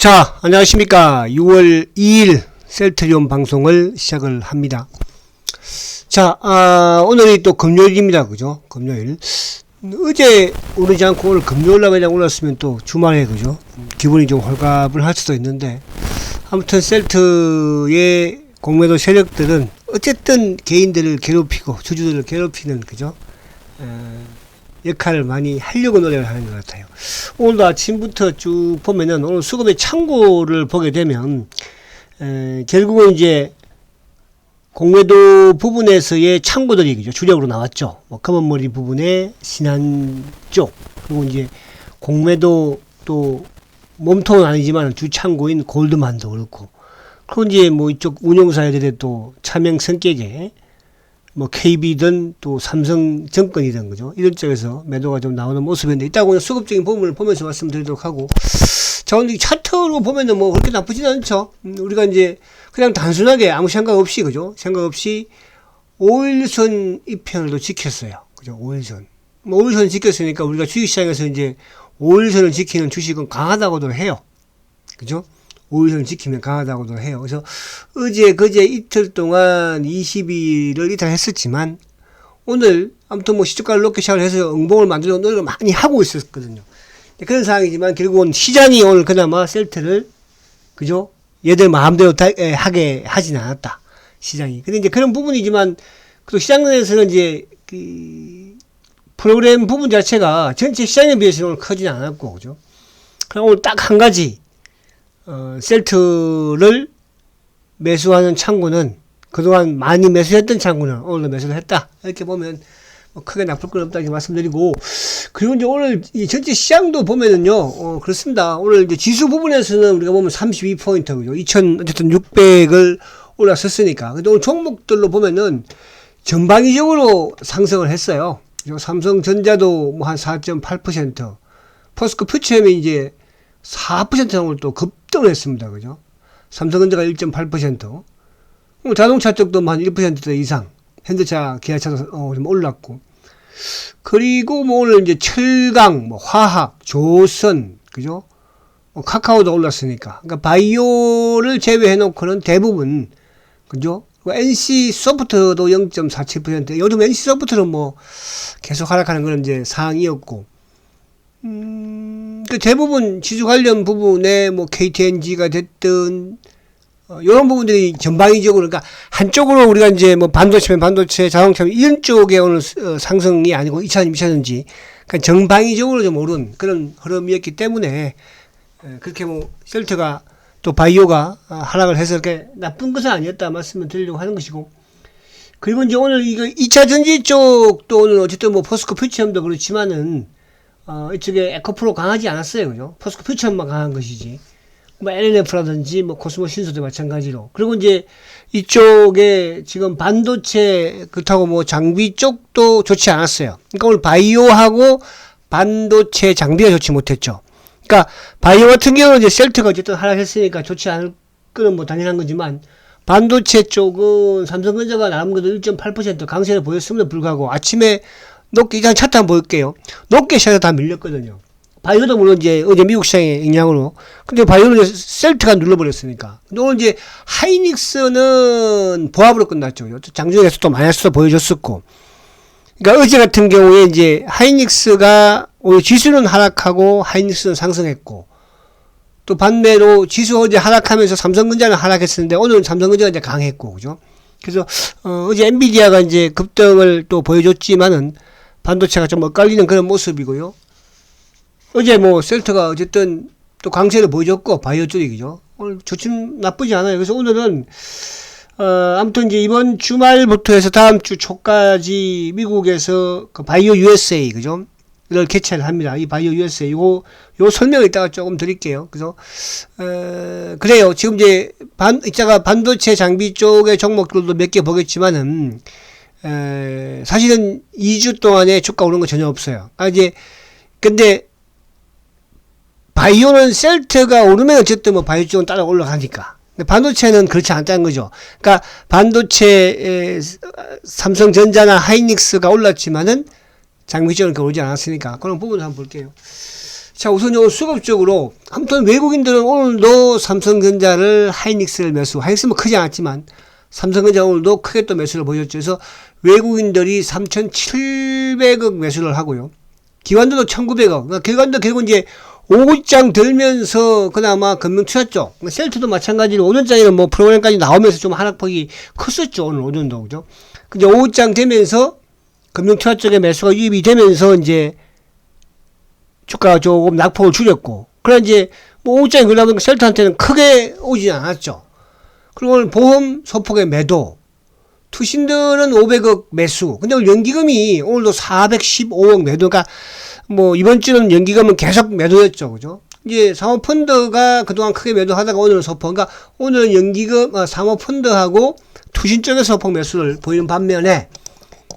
자, 안녕하십니까. 6월 2일 셀트리온 방송을 시작을 합니다. 자, 오늘이 또 금요일입니다. 그죠? 금요일. 어제 오르지 않고 오늘 금요일날 그냥 올랐으면 또 주말에, 그죠? 기분이 좀 홀가분할 할 수도 있는데, 아무튼 셀트의 공매도 세력들은 어쨌든 개인들을 괴롭히고, 주주들을 괴롭히는, 그죠? 역할을 많이 하려고 노력을 하는 것 같아요. 오늘도 아침부터 쭉 보면은 오늘 수급의 창고를 보게 되면 결국은 이제 공매도 부분에서의 창고들이 그죠? 주력으로 나왔죠. 뭐 검은머리 부분에 신한 쪽, 그리고 이제 공매도 또 몸통은 아니지만 주 창고인 골드만도 그렇고, 그리고 이제 뭐 이쪽 운용사들의 또 차명 성격에 뭐 KB든 또 삼성증권이든 그죠? 이런 쪽에서 매도가 좀 나오는 모습인데, 이따가 수급적인 부분을 보면서 말씀드리도록 하고, 자, 오늘 차트로 보면은 뭐 그렇게 나쁘진 않죠. 우리가 이제 그냥 단순하게 아무 생각 없이, 그죠? 생각 없이 5일선 입편을 지켰어요. 그죠? 5일선. 뭐 5일선 지켰으니까 우리가 주식시장에서 이제 5일선을 지키는 주식은 강하다고도 해요. 그죠? 5일선 지키면 강하다고도 해요. 그래서 어제 그제 이틀 동안 20일을 이탈했었지만, 오늘 아무튼 뭐 시초가를 높게 시작을 해서 응봉을 만들려고 노력을 많이 하고 있었거든요. 그런 상황이지만 결국은 시장이 오늘 그나마 셀트를, 그죠? 얘들 마음대로 하게 하진 않았다. 시장이. 근데 이제 그런 부분이지만, 또 시장 내에서는 이제 그 프로그램 부분 자체가 전체 시장에 비해서는 오늘 크진 않았고, 그죠? 그럼 오늘 딱 한 가지, 셀트를 매수하는 창구는, 그동안 많이 매수했던 창구는 오늘 매수를 했다. 이렇게 보면 뭐 크게 나쁠 건 없다, 이렇게 말씀드리고, 그리고 이제 오늘 이 전체 시장도 보면은요, 그렇습니다. 오늘 이제 지수 부분에서는 우리가 보면 32포인트, 그죠? 2,600을 올라섰으니까. 근데 오늘 종목들로 보면은 전방위적으로 상승을 했어요. 삼성전자도 뭐 한 4.8%, 포스코 퓨처엠이 이제 4% 정도 또 급등을 했습니다. 그죠? 삼성전자가 1.8%, 자동차 쪽도 한 1% 이상, 현대차, 기아차도 좀 올랐고, 그리고 뭐 오늘 이제 철강, 뭐 화학, 조선, 그죠? 카카오도 올랐으니까. 그러니까 바이오를 제외해 놓고는 대부분, 그죠? NC 소프트도 0.47%, 요즘 NC 소프트는 뭐 계속 하락하는 그런 이제 상황이었고, 그 대부분 지수 관련 부분에 뭐 KTNG가 됐든, 이런 부분들이 전방위적으로, 그러니까 한쪽으로 우리가 이제 뭐 반도체면 반도체, 자동차 이런 쪽에 오늘 상승이 아니고 2차전지, 미차전지, 그러니까 전방위적으로 좀 오른 그런 흐름이었기 때문에, 그렇게 뭐 셀트가 또 바이오가 하락을 해서 그렇게 나쁜 것은 아니었다 말씀을 드리려고 하는 것이고, 그리고 이제 오늘 이거 2차전지 쪽도 오늘 어쨌든 뭐 포스코 퓨처엠도 그렇지만은, 이쪽에 에코프로 강하지 않았어요. 그죠? 포스코 퓨처만 강한 것이지. 뭐 LNF라든지 뭐 코스모 신소도 마찬가지로. 그리고 이제 이쪽에 지금 반도체, 그렇다고 뭐 장비 쪽도 좋지 않았어요. 그러니까 오늘 바이오하고 반도체 장비가 좋지 못했죠. 그러니까 바이오 같은 경우는 이제 셀트가 어쨌든 하락했으니까 좋지 않을 거는 뭐 당연한 거지만, 반도체 쪽은 삼성전자가 나름 그래도 1.8% 강세를 보였음에도 불구하고 아침에 높게, 일단 차트 한번 볼게요. 높게 시작해서 다 밀렸거든요. 바이오도 물론 이제 어제 미국 시장의 영향으로. 근데 바이오는 이제 셀트가 눌러버렸으니까. 근데 오늘 이제 하이닉스는 보합으로 끝났죠. 장중에서 또 마이너스도 보여줬었고. 그러니까 어제 같은 경우에 이제 하이닉스가 오늘 지수는 하락하고 하이닉스는 상승했고, 또 반대로 지수 어제 하락하면서 삼성전자는 하락했었는데 오늘은 삼성전자가 이제 강했고, 그죠? 그래서 어제 엔비디아가 이제 급등을 또 보여줬지만은 반도체가 좀 엇갈리는 그런 모습이고요. 어제 뭐 셀트가 어쨌든 또 강세를 보여줬고, 바이오 쪽이죠. 오늘 좋지는 나쁘지 않아요. 그래서 오늘은 아무튼 이제 이번 주말부터 해서 다음 주 초까지 미국에서 그 바이오 USA, 그죠? 를 개최를 합니다. 이 바이오 USA 요 설명을 이따가 조금 드릴게요. 그래서 그래요. 지금 이제 이따가 반도체 장비 쪽의 종목들도 몇 개 보겠지만은, 사실은 2주 동안에 주가 오른 거 전혀 없어요. 이제 근데 바이오는 셀트가 오르면 어쨌든 뭐 바이오 쪽은 따라 올라가니까. 근데 반도체는 그렇지 않다는 거죠. 그러니까 반도체 삼성전자나 하이닉스가 올랐지만은 장비 쪽은 오르지 않았으니까 그런 부분을 한번 볼게요. 자, 우선 요 수급적으로, 아무튼 외국인들은 오늘도 삼성전자를 하이닉스를 매수, 하이닉스는 크지 않았지만, 삼성전자 오늘도 크게 또 매수를 보였죠. 그래서 외국인들이 3,700억 매수를 하고요. 기관들도 1,900억. 그러니까 기관도 결국 이제 5장 들면서 그나마 금융투자 쪽, 셀트도 마찬가지로 오전장에는 뭐 프로그램까지 나오면서 좀 하락폭이 컸었죠. 오늘 오전도. 그죠? 근데 5장 되면서 금융투자 쪽에 매수가 유입이 되면서 이제 주가가 조금 낙폭을 줄였고, 그래 이제 뭐 5장이 그러다 보니까 셀트한테는 크게 오지 않았죠. 그리고 오늘 보험 소폭의 매도, 투신들은 500억 매수. 근데 오늘 연기금이 오늘도 415억 매도. 그러니까 뭐 이번 주는 연기금은 계속 매도였죠. 그죠? 이제 사모펀드가 그동안 크게 매도하다가 오늘은 소폭. 그러니까 오늘은 연기금, 사모펀드하고 투신 쪽에서 소폭 매수를 보이는 반면에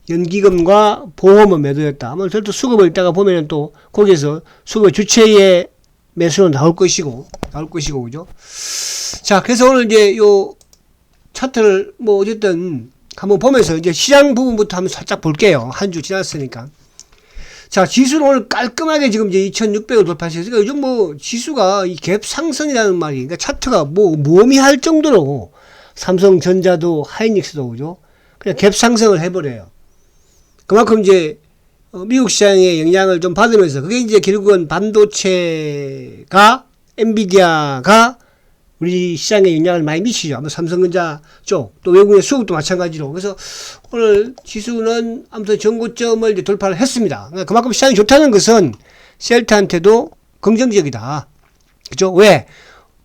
연기금과 보험은 매도였다. 아마 절대 수급을 이따가 보면은 또 거기에서 수급의 주체의 매수는 나올 것이고, 그죠? 자, 그래서 오늘 이제 요 차트를 뭐 어쨌든 한번 보면서 이제 시장 부분부터 한번 살짝 볼게요. 한 주 지났으니까. 자, 지수는 오늘 깔끔하게 지금 이제 2600을 돌파했어요. 그러니까 요즘 뭐 지수가 이 갭 상승이라는 말이, 그러니까 차트가 뭐 무의미할 정도로 삼성전자도 하이닉스도 그죠? 그냥 갭 상승을 해버려요. 그만큼 이제 미국 시장의 영향을 좀 받으면서 그게 이제 결국은 반도체가 엔비디아가 우리 시장에 영향을 많이 미치죠. 아마 삼성전자 쪽, 또 외국의 수급도 마찬가지로. 그래서 오늘 지수는 아무튼 전고점을 이제 돌파를 했습니다. 그만큼 시장이 좋다는 것은 셀트한테도 긍정적이다. 그죠? 왜?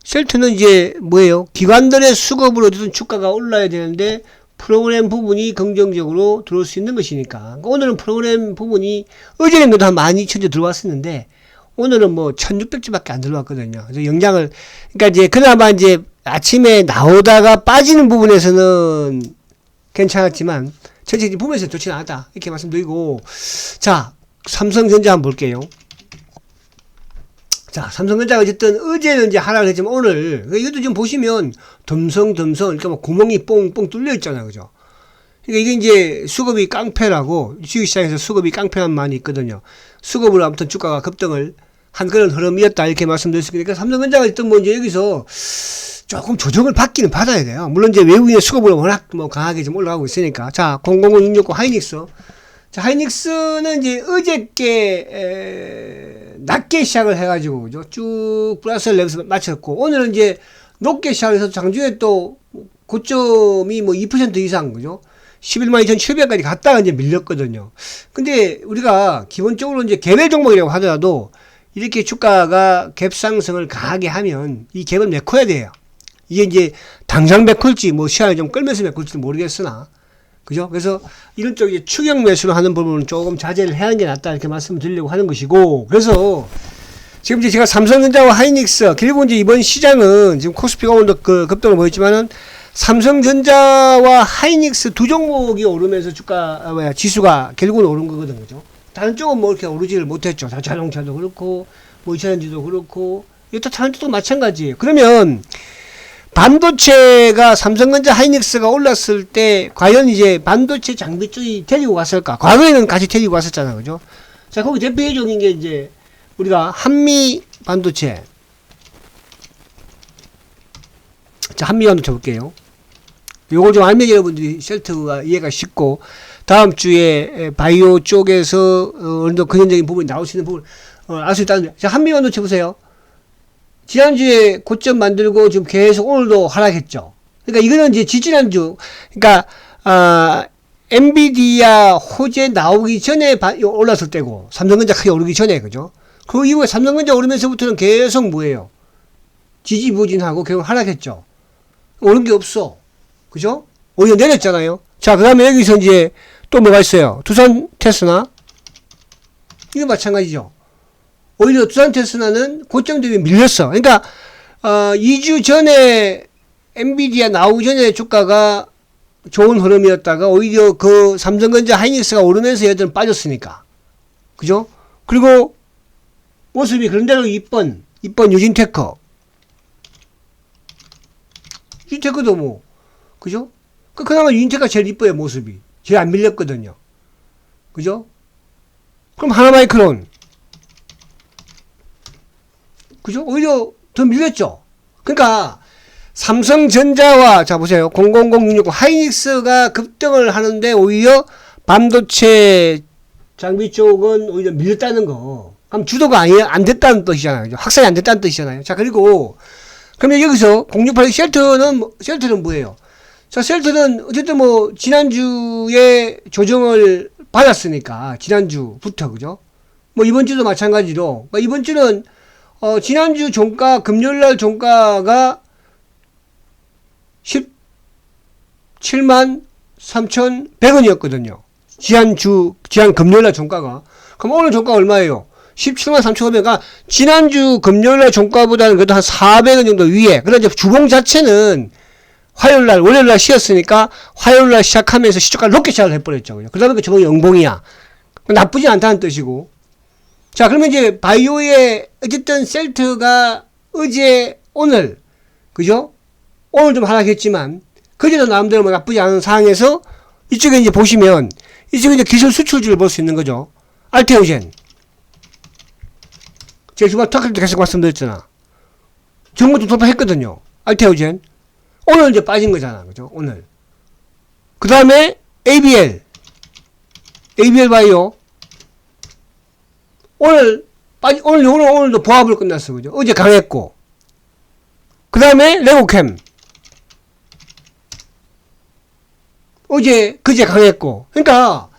셀트는 이제 뭐예요? 기관들의 수급으로 어쨌든 주가가 올라야 되는데 프로그램 부분이 긍정적으로 들어올 수 있는 것이니까. 그러니까 오늘은 프로그램 부분이 어제는 그래도 한 12,000주 들어왔었는데 오늘은 뭐 1,600주밖에 안 들어왔거든요. 그래서 영향을, 그러니까 이제 그나마 이제 아침에 나오다가 빠지는 부분에서는 괜찮았지만 전체 보면서 좋지는 않았다. 이렇게 말씀드리고, 자, 삼성전자 한번 볼게요. 자, 삼성전자가 어쨌든 어제는 이제 하락을 했지만 오늘, 이것도 지금 보시면 덤성덤성, 그러니까 뭐 구멍이 뽕뽕 뚫려 있잖아요. 그죠? 그러니까 이게 이제 수급이 깡패라고, 주식시장에서 수급이 깡패란 말이 있거든요. 수급으로 아무튼 주가가 급등을 한 그런 흐름이었다. 이렇게 말씀드렸습니다. 그러니까 삼성전자가 어쨌든 뭐 이제 여기서 조금 조정을 받기는 받아야 돼요. 물론 이제 외국인의 수급으로 워낙 뭐 강하게 좀 올라가고 있으니까. 자, 000669 하이닉스. 자, 하이닉스는 이제 어저께 낮게 시작을 해가지고 그죠? 쭉 플러스 레벨에서 마쳤고 오늘은 이제 높게 시작해서 장중에 또 고점이 뭐 2% 이상 그죠? 112,700까지 갔다가 이제 밀렸거든요. 근데 우리가 기본적으로 이제 개별 종목이라고 하더라도 이렇게 주가가 갭 상승을 강하게 하면 이 갭을 메꿔야 돼요. 이게 이제 당장 메꿀지 뭐 시간을 좀 끌면서 메꿀지 모르겠으나 그죠? 그래서 이런 쪽에 추격 매수를 하는 부분은 조금 자제를 해야 하는 게 낫다 이렇게 말씀을 드리려고 하는 것이고, 그래서 지금 이제 제가 삼성전자와 하이닉스, 결국 이제 이번 시장은 지금 코스피가 오늘도 그 급등을 보였지만은 삼성전자와 하이닉스 두 종목이 오르면서 지수가 결국은 오른 거거든, 그죠? 다른 쪽은 뭐 이렇게 오르지를 못했죠. 자동차도 그렇고, 뭐 2차전지도 그렇고, 이것도 다른 쪽도 마찬가지예요. 그러면 반도체가 삼성전자 하이닉스가 올랐을 때 과연 이제 반도체 장비 쪽이 데리고 갔을까? 과거에는 같이 데리고 갔었잖아요. 그죠? 자, 거기 대표적인 게 이제 우리가 한미 반도체. 자, 한미 반도체 볼게요. 요거 좀 알면 여러분들이 셀트가 이해가 쉽고 다음 주에 바이오 쪽에서 어느 정도 근현적인 부분이 나올 수 있는 부분 알 수 있다는. 자, 한미 반도체 보세요. 지난주에 고점 만들고 지금 계속 오늘도 하락했죠. 그러니까 이거는 이제 지지난주, 그러니까, 엔비디아 호재 나오기 전에 올랐을 때고, 삼성전자 크게 오르기 전에, 그죠? 그 이후에 삼성전자 오르면서부터는 계속 뭐예요? 지지부진하고 계속 하락했죠. 오른 게 없어. 그죠? 오히려 내렸잖아요. 자, 그 다음에 여기서 이제 또 뭐가 있어요? 두산 테스나? 이거 마찬가지죠. 오히려 두산 테스나는 고점 대비 밀렸어. 그러니까 2주 전에 엔비디아 나오기 전에 주가가 좋은 흐름이었다가 오히려 그 삼성전자 하이닉스가 오르면서 얘들은 빠졌으니까. 그죠? 그리고 모습이 그런대로 이번 유진테크. 유진테크도 뭐 그죠? 그나마 유진테크가 제일 이뻐요, 모습이. 제일 안 밀렸거든요. 그죠? 그럼 하나마이크론. 그죠? 오히려 더 밀렸죠. 그러니까 삼성전자와 자 보세요. 000660 하이닉스가 급등을 하는데 오히려 반도체 장비 쪽은 오히려 밀렸다는 거. 그럼 주도가 안 됐다는 뜻이잖아요. 그죠? 확산이 안 됐다는 뜻이잖아요. 자, 그리고 그러면 여기서 0686 셀트는 뭐예요? 자, 셀트는 어쨌든 뭐 지난주에 조정을 받았으니까 지난주부터 그죠? 뭐 이번 주도 마찬가지로 이번 주는 지난주 종가 금요일날 종가가 17만 3,100원이었거든요. 지난 금요일날 종가가. 그럼 오늘 종가 얼마예요? 17만 3,500원. 지난주 금요일날 종가보다는 그래도 한 400원 정도 위에. 그런데 주봉 자체는 화요일날, 월요일날 쉬었으니까 화요일날 시작하면서 시초가를 높게 시작을 해버렸죠. 그 다음에 그 주봉이 영봉이야. 나쁘지 않다는 뜻이고. 자, 그러면 이제 바이오의 어쨌든 셀트가 어제, 오늘, 그죠? 오늘 좀 하락했지만, 그제도 나름대로 뭐 나쁘지 않은 상황에서 이쪽에 이제 보시면, 이쪽에 이제 기술 수출주를 볼 수 있는 거죠. 알테오젠. 제가 주말 턱할 때 계속 말씀드렸잖아. 정보도 돌파했거든요. 알테오젠. 오늘 이제 빠진 거잖아. 그죠? 오늘. 그 다음에 ABL 바이오. 오늘도 보합을 끝났어. 그죠? 어제 강했고. 그 다음에 레고캠. 그제 강했고. 그러니까,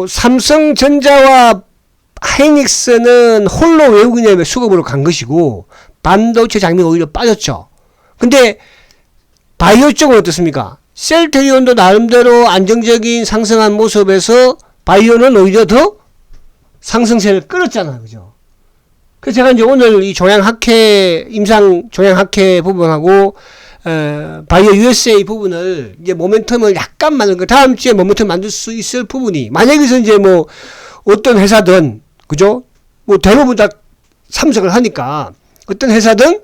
삼성전자와 하이닉스는 홀로 외국인의 수급으로 간 것이고, 반도체 장비가 오히려 빠졌죠. 근데, 바이오 쪽은 어떻습니까? 셀트리온도 나름대로 안정적인 상승한 모습에서 바이오는 오히려 더 상승세를 끌었잖아. 그죠? 그래서 제가 이제 오늘 이 임상 종양학회 부분하고, 바이오 USA 부분을 이제 모멘텀을 약간 만든 거, 다음 주에 모멘텀 만들 수 있을 부분이, 만약에서 이제 뭐, 어떤 회사든, 그죠? 뭐 대부분 다 참석을 하니까, 어떤 회사든,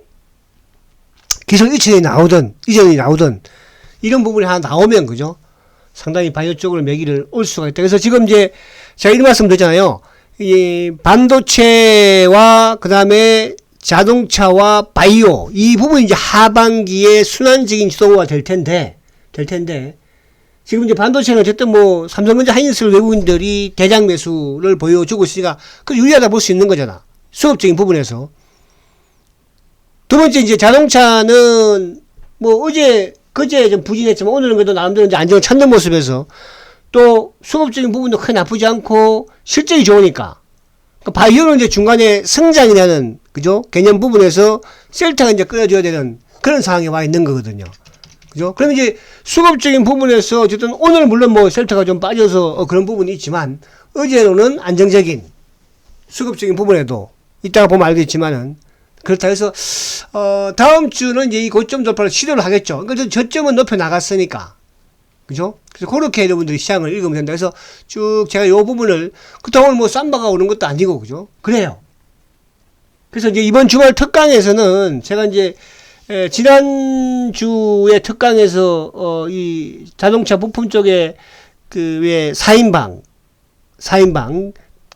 기술 이전이 나오든, 이런 부분이 하나 나오면, 그죠? 상당히 바이오 쪽으로 매기를 올 수가 있다. 그래서 지금 이제, 제가 이런 말씀 드렸잖아요. 이 반도체와 그 다음에 자동차와 바이오 이 부분이 이제 하반기에 순환적인 지도가 될 텐데 지금 이제 반도체는 어쨌든 뭐 삼성전자 하이닉스 외국인들이 대장 매수를 보여주고 있으니까 그 유리하다 볼 수 있는 거잖아. 수급적인 부분에서. 두 번째 이제 자동차는 뭐 그제 좀 부진했지만 오늘은 그래도 나름대로 이제 안정을 찾는 모습에서 또 수급적인 부분도 크게 나쁘지 않고 실적이 좋으니까 바이오는 이제 중간에 성장이라는 그죠 개념 부분에서 셀타가 이제 끌어줘야 되는 그런 상황에 와 있는 거거든요. 그죠? 그럼 이제 수급적인 부분에서 어쨌든 오늘 물론 뭐 셀타가 좀 빠져서 그런 부분이 있지만 어제로는 안정적인 수급적인 부분에도 이따가 보면 알겠지만은 그렇다 해서 다음 주는 이제 이 고점 돌파를 시도를 하겠죠. 그러니까 저점은 높여 나갔으니까. 그죠? 그래서 그렇게 여러분들이 시장을 읽으면 된다. 그래서 쭉 제가 요 부분을, 그렇다고 뭐 쌈바가 오는 것도 아니고, 그죠? 그래요. 그래서 이제 이번 주말 특강에서는 제가 이제, 지난주에 특강에서, 이 자동차 부품 쪽에 왜 4인방,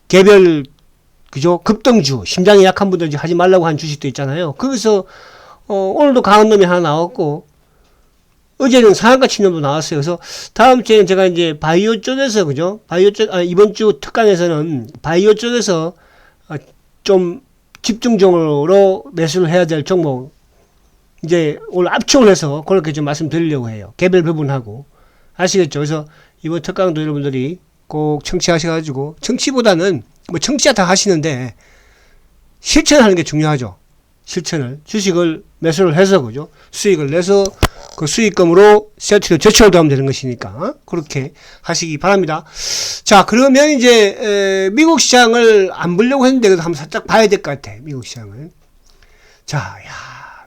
개별, 그죠? 급등주, 심장이 약한 분들 하지 말라고 한 주식도 있잖아요. 거기서, 오늘도 강한 놈이 하나 나왔고, 어제는 상한가 침념도 나왔어요. 그래서 다음 주에는 제가 이제 바이오 쪽에서, 그죠? 이번 주 특강에서는 바이오 쪽에서 좀 집중적으로 매수를 해야 될 종목, 이제 오늘 압축을 해서 그렇게 좀 말씀드리려고 해요. 개별 부분하고. 아시겠죠? 그래서 이번 특강도 여러분들이 꼭 청취하셔가지고, 청취보다는 뭐 청취자 다 하시는데, 실천하는 게 중요하죠. 주식을 매수를 해서, 그죠? 수익을 내서 그 수익금으로 세트로 제출도 하면 되는 것이니까, 그렇게 하시기 바랍니다. 자, 그러면 이제, 미국 시장을 안 보려고 했는데, 그래도 한번 살짝 봐야 될 것 같아, 미국 시장을. 자,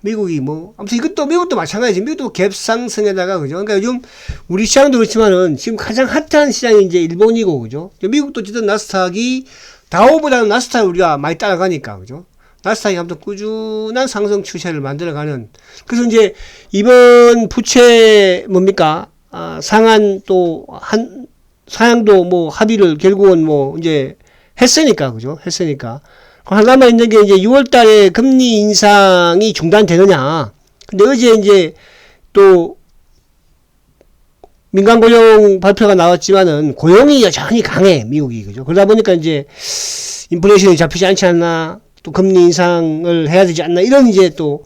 미국이 뭐, 아무튼 미국도 마찬가지지. 미국도 갭상승에다가, 그죠? 그러니까 요즘 우리 시장도 그렇지만은 지금 가장 핫한 시장이 이제 일본이고, 그죠? 미국도 어쨌든 나스닥이, 다우보다는 나스닥을 우리가 많이 따라가니까, 그죠? 나스닥이 아무튼 꾸준한 상승 추세를 만들어가는. 그래서 이제 이번 부채 상한도 뭐 합의를 결국은 뭐 이제 했으니까, 그죠? 하나만 있는 게 이제 6월 달에 금리 인상이 중단되느냐. 근데 어제 이제 또 민간 고용 발표가 나왔지만은 고용이 여전히 강해, 미국이. 그죠? 그러다 보니까 이제 인플레이션이 잡히지 않지 않나, 또 금리 인상을 해야 되지 않나, 이런 이제 또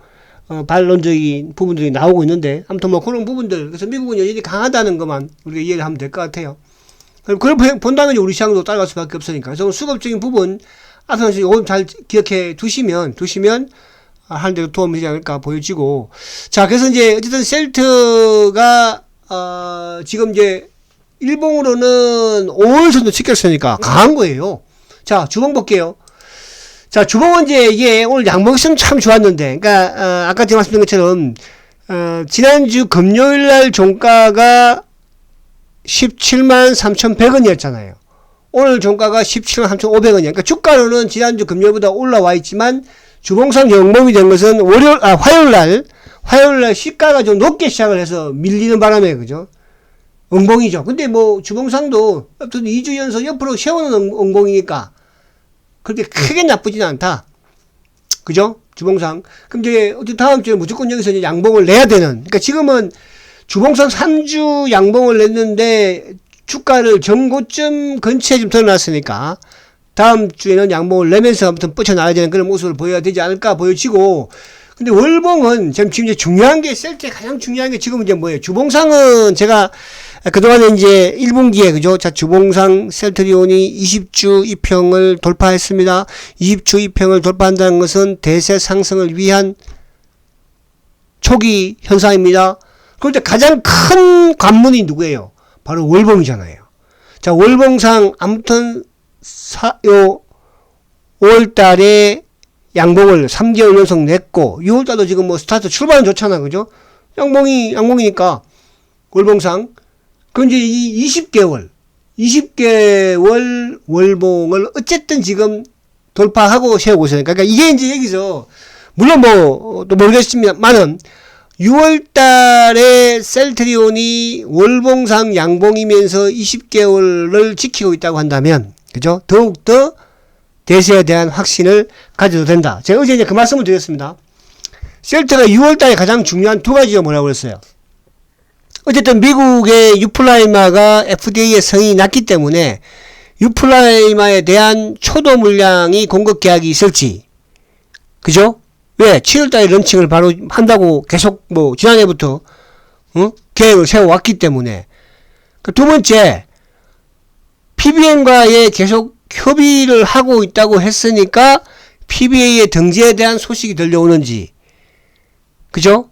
반론적인 부분들이 나오고 있는데, 아무튼 뭐 그런 부분들, 그래서 미국은 여전히 강하다는 것만 우리가 이해를 하면 될 것 같아요. 그걸 본다면 우리 시장도 따라갈 수밖에 없으니까. 그래서 수급적인 부분, 앞서 이거 잘 기억해 두시면 하는 데도 도움이 되지 않을까 보여지고. 자, 그래서 이제 어쨌든 셀트가 지금 이제 일봉으로는 5월 정도 찍혔으니까 강한 거예요. 자, 주봉 볼게요. 자, 주봉은 이제 이게 오늘 양봉성 참 좋았는데, 그러니까 아까 제가 말씀드린 것처럼 지난주 금요일 날 종가가 17만 3,100원이었잖아요. 오늘 종가가 17만 3,500원이야. 그러니까 주가로는 지난주 금요일보다 올라와 있지만 주봉상 영봉이 된 것은 화요일 날 시가가 좀 높게 시작을 해서 밀리는 바람에, 그죠? 응봉이죠. 근데 뭐 주봉상도 2주 연속 옆으로 세우는 응봉이니까 그렇게 크게 나쁘진 않다. 그죠? 주봉상. 그럼 이제 다음 주에 무조건 여기서 이제 양봉을 내야 되는. 그러니까 지금은 주봉상 3주 양봉을 냈는데 주가를 전고점 근처에 좀 드러났으니까 다음 주에는 양봉을 내면서 아무튼 뻗쳐나가야 되는 그런 모습을 보여야 되지 않을까 보여지고. 근데 월봉은 지금 이제 중요한 게, 셀때 가장 중요한 게 지금 이제 뭐예요? 주봉상은 제가 그동안에 이제 1분기에, 그죠? 자, 주봉상 셀트리온이 20주 이평을 돌파했습니다. 20주 이평을 돌파한다는 것은 대세 상승을 위한 초기 현상입니다. 그런데 가장 큰 관문이 누구예요? 바로 월봉이잖아요. 자, 월봉상 아무튼 5월 달에 양봉을 3개월 연속 냈고, 6월 달도 지금 뭐 스타트 출발은 좋잖아. 그죠? 양봉이니까 월봉상. 그럼 이제 이 20개월 월봉을 어쨌든 지금 돌파하고 세우고 있으니까. 그러니까 이게 이제 여기서 물론 뭐 또 모르겠습니다만은 6월 달에 셀트리온이 월봉상 양봉이면서 20개월을 지키고 있다고 한다면, 그죠? 더욱더 대세에 대한 확신을 가져도 된다. 제가 어제 이제 그 말씀을 드렸습니다. 셀트가 6월 달에 가장 중요한 두 가지가 뭐라고 그랬어요? 어쨌든 미국의 유플라이마가 FDA에 승인이 났기 때문에 유플라이마에 대한 초도 물량이 공급 계약이 있을지. 그죠? 왜? 7월달에 런칭을 바로 한다고 계속 뭐 지난해부터 계획을 세워왔기 때문에. 두 번째, PBM과의 계속 협의를 하고 있다고 했으니까 PBA의 등재에 대한 소식이 들려오는지. 그죠?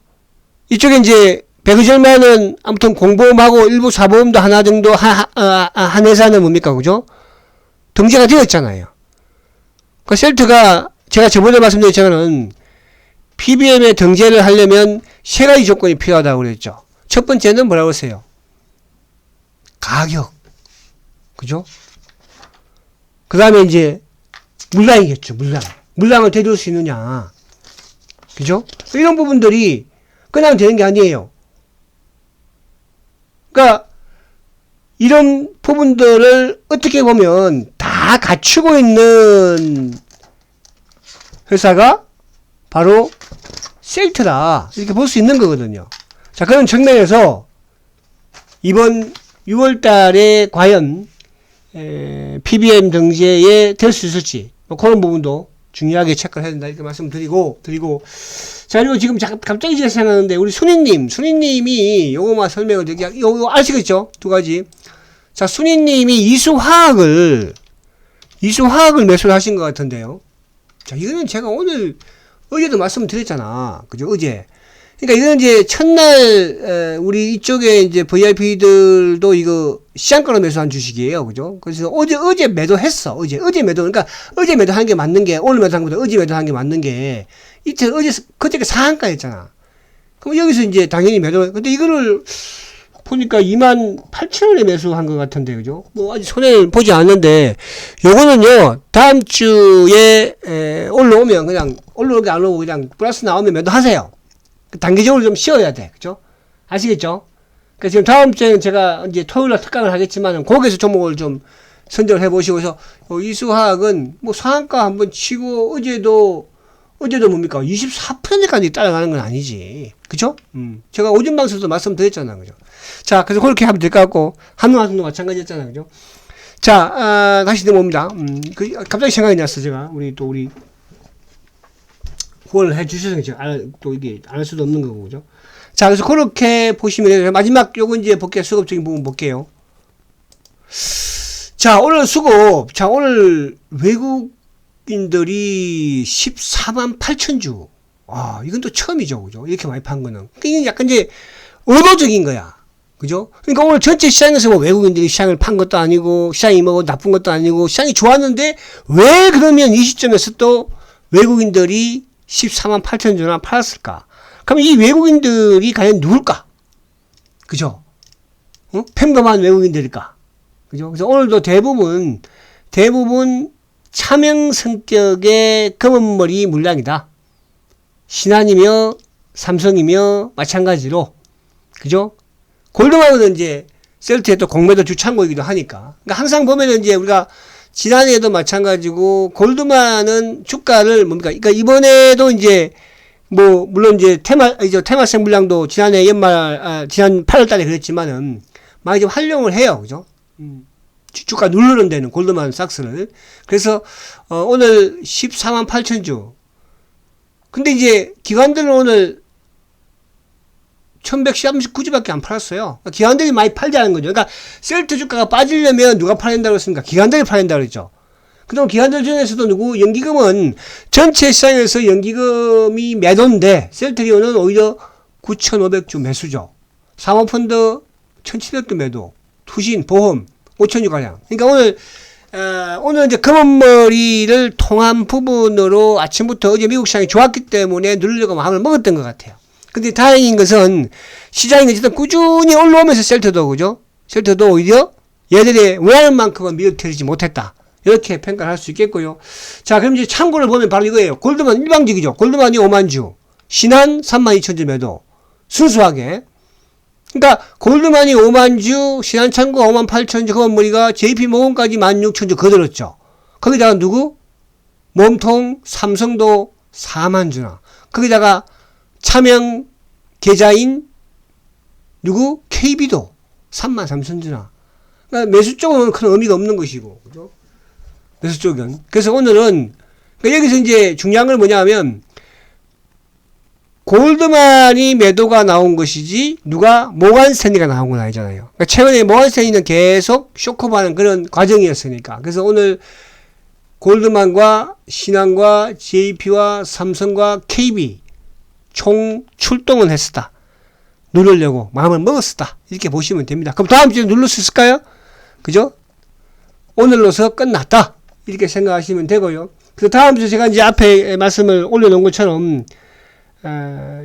이쪽에 이제 백의절만은 아무튼 공보험하고 일부 사보험도 하나 정도 한 회사는 뭡니까? 그죠? 등재가 되었잖아요. 그 셀트가 제가 저번에 말씀드렸지만은 PBM에 등재를 하려면 세 가지 조건이 필요하다고 그랬죠. 첫 번째는 뭐라고 했어요? 가격. 그죠? 그 다음에 이제 물량이겠죠. 물량을 대줄 수 있느냐. 그죠? 이런 부분들이 그냥 되는 게 아니에요. 그러니까 이런 부분들을 어떻게 보면 다 갖추고 있는 회사가 바로 셀트다. 이렇게 볼 수 있는 거거든요. 자, 그런 측면에서 이번 6월 달에 과연 PBM 등재에 될 수 있을지, 뭐 그런 부분도 중요하게 체크를 해야 된다. 이렇게 말씀드리고, 자, 그리고 지금 갑자기 제가 생각나는데, 우리 순이님이 요거만 설명을 드릴게요. 요거 아시겠죠? 두 가지. 자, 순이님이 이수화학을 매수를 하신 것 같은데요. 자, 이거는 제가 어제도 말씀드렸잖아. 그죠? 어제. 그러니까 이건 이제 첫날 우리 이쪽에 이제 VIP들도 이거 시장가로 매수한 주식이에요. 그죠? 그래서 어제 매도했어. 어제 매도. 그러니까 어제 매도한 게 맞는 게, 오늘 매도한 것보다 어제 매도한 게 맞는 게, 그저께 상한가였잖아. 그럼 여기서 이제 당연히 매도. 근데 이거를 보니까 28,000원에 매수한 것 같은데, 그죠? 뭐 아직 손해를 보지 않는데, 요거는요, 다음 주에 올라오면 그냥 올라오게 안 오고 그냥 플러스 나오면 매도하세요. 단기적으로 좀 쉬어야 돼. 그죠? 아시겠죠? 그러니까 지금 다음 주에는 제가 이제 토요일날 특강을 하겠지만, 거기서 종목을 좀 선정을 해보시고서 이수화학은 뭐 상한가 한번 치고 어제도 뭡니까 24%까지 따라가는 건 아니지, 그죠? 제가 오전 방송에서 말씀드렸잖아, 그죠? 자, 그래서 그렇게 하면 될 것 같고 한화도 마찬가지였잖아, 그죠? 자, 다시 넘어옵니다. 갑자기 생각이 났어, 제가 우리 후원을 해주셔서 또 이게 안 할 수도 없는 거고, 그죠? 자, 그래서 그렇게 보시면 돼요. 마지막 요건 이제 볼게요. 수급적인 부분 볼게요. 자, 오늘 수급. 자, 오늘 외국인들이 14만 8천 주. 와, 이건 또 처음이죠, 그죠? 이렇게 많이 판 거는. 이게 약간 이제 의도적인 거야. 그죠? 그러니까 오늘 전체 시장에서 뭐 외국인들이 시장을 판 것도 아니고, 시장이 뭐 나쁜 것도 아니고, 시장이 좋았는데, 왜 그러면 이 시점에서 또 외국인들이 14만 8천 주나 팔았을까? 그럼 이 외국인들이 과연 누굴까? 그죠? 평범한 외국인들일까? 그죠? 그래서 오늘도 대부분 차명 성격의 검은머리 물량이다. 신한이며 삼성이며 마찬가지로, 그죠? 골드만은 이제 셀트의 또 공매도 주창고이기도 하니까. 그러니까 항상 보면은 이제 우리가 지난해에도 마찬가지고 골드만은 주가를 뭡니까? 그러니까 이번에도 이제 뭐 물론 이제 테마생 물량도 지난해 지난 8월 달에 그랬지만은 많이 좀 활용을 해요. 그죠? 주가 누르는 데는 골드만 삭스를. 그래서 오늘 14만 8천 주. 근데 이제 기관들은 오늘 1139주밖에 안 팔았어요. 그러니까 기관들이 많이 팔자는 거죠. 그러니까 셀트 주가가 빠지려면 누가 팔아야 된다고 했습니까? 기관들이 팔아야 된다고 그랬죠. 그동안 기관들 중에서도 연기금은 전체 시장에서 연기금이 매도인데 셀트리온은 오히려 9,500주 매수죠. 사모펀드 1,700주 매도, 투신, 보험 5,000주 가량. 그러니까 오늘 이제 검은머리를 통한 부분으로 아침부터 어제 미국 시장이 좋았기 때문에 누르려고 마음을 먹었던 것 같아요. 근데 다행인 것은 시장이 어쨌든 꾸준히 올라오면서 셀트도, 그죠? 셀트도 오히려 얘들이 원하는 만큼은 밀어뜨리지 못했다. 이렇게 평가를 할 수 있겠고요. 자, 그럼 이제 참고를 보면 바로 이거예요. 골드만 일방적이죠. 골드만이 5만 주, 신한 3만 2천 주 매도. 순수하게. 그러니까 골드만이 5만 주, 신한 참고가 5만 8천 주, 검은머리가 JP모건까지 1만 6천 주 거들었죠. 거기다가 누구? 몸통 삼성도 4만 주나. 거기다가 차명 계좌인 누구? KB도 3만 3천 주나. 그러니까 매수 쪽은 큰 의미가 없는 것이고, 그죠? 매수 쪽은. 그래서 오늘은, 그러니까 여기서 이제 중요한 건 뭐냐 하면, 골드만이 매도가 나온 것이지, 모간스탠리가 나온 건 아니잖아요. 그러니까 최근에 모간스탠리는 계속 쇼커버하는 그런 과정이었으니까. 그래서 오늘 골드만과 신한과 JP와 삼성과 KB 총 출동을 했었다. 누르려고 마음을 먹었었다. 이렇게 보시면 됩니다. 그럼 다음 주에 누를 수 있을까요? 그죠? 오늘로서 끝났다. 이렇게 생각하시면 되고요. 그 다음 주 제가 이제 앞에 말씀을 올려놓은 것처럼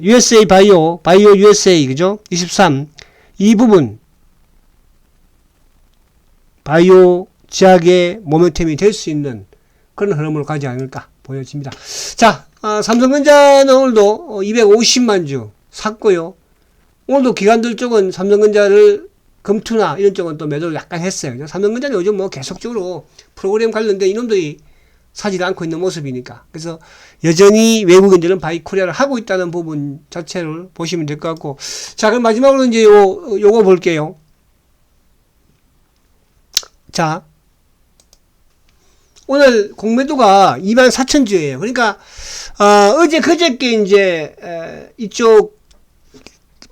USA 바이오 USA, 그죠? 23. 이 부분 바이오 지약의 모멘텀이 될 수 있는 그런 흐름을 가지 않을까 보여집니다. 자, 삼성전자는 오늘도 250만 주 샀고요. 오늘도 기관들 쪽은 삼성전자를 금투나 이런 쪽은 또 매도를 약간 했어요. 삼성전자는 요즘 뭐 계속적으로 프로그램 관련된 이놈들이 사지 않고 있는 모습이니까. 그래서 여전히 외국인들은 바이코리아를 하고 있다는 부분 자체를 보시면 될 것 같고. 자, 그럼 마지막으로 이제 요거 볼게요. 자, 오늘 공매도가 24,000주예요. 그러니까 어제 그저께 이제 이쪽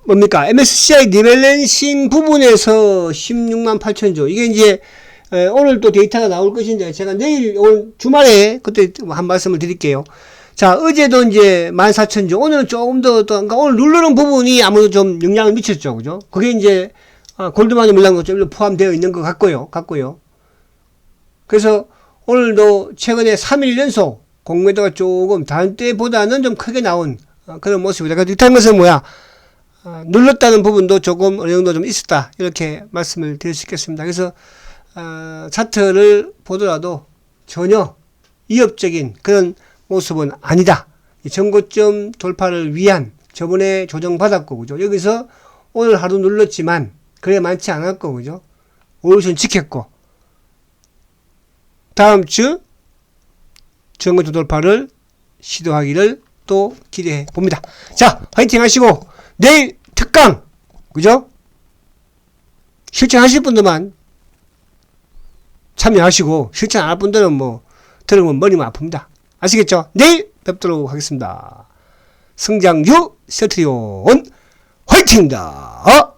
뭡니까? MSCI 리밸런싱 부분에서 16만 8천 주. 이게 이제 오늘 또 데이터가 나올 것인데 제가 오늘 주말에 그때 한 말씀을 드릴게요. 자, 어제도 이제 14,000주. 오늘은 조금 더 그러니까 오늘 누르는 부분이 아무래도 좀 영향을 미쳤죠. 그죠? 그게 이제 골드만이 물량도 좀 포함되어 있는 것 같고요. 그래서 오늘도 최근에 3일 연속 공매도가 조금 다른 때보다는 좀 크게 나온 그런 모습이다. 그래서 이런 것은 뭐야? 눌렀다는 부분도 조금 어느 정도 좀 있었다. 이렇게 말씀을 드릴 수 있겠습니다. 그래서 차트를 보더라도 전혀 위협적인 그런 모습은 아니다. 전고점 돌파를 위한 저번에 조정받았고, 그죠? 여기서 오늘 하루 눌렀지만 그래 많지 않았고, 그죠? 오르션 지켰고, 다음 주 정거장 돌파를 시도하기를 또 기대해 봅니다. 자, 화이팅 하시고 내일 특강, 그죠? 실천하실 분들만 참여하시고 실천 안 할 분들은 뭐 들으면 머리만 아픕니다. 아시겠죠? 내일 뵙도록 하겠습니다. 성장유 세트리온 화이팅입니다.